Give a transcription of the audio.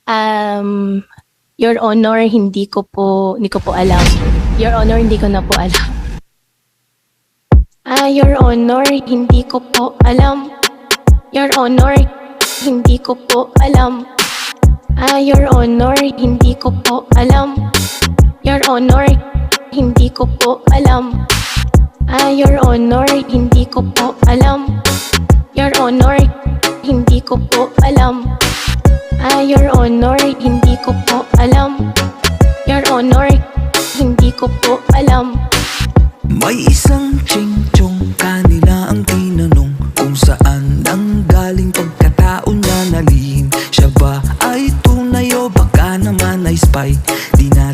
Um, Your Honor, hindi ko po alam. Your Honor, hindi ko na po alam. Your Honor, hindi ko po alam. Your Honor, hindi ko po alam. Your Honor, hindi ko po alam. Your Honor, hindi ko po alam. Your Honor, hindi ko po alam. Your Honor, hindi ko po alam. Your Honor, hindi ko po alam. Your Honor, hindi ko po alam. May isang ching-chong, kanila ang tinanong kung saan nanggaling pagkatao niya na lihim. Siya ba ay tunay o baka naman ay spy? Di na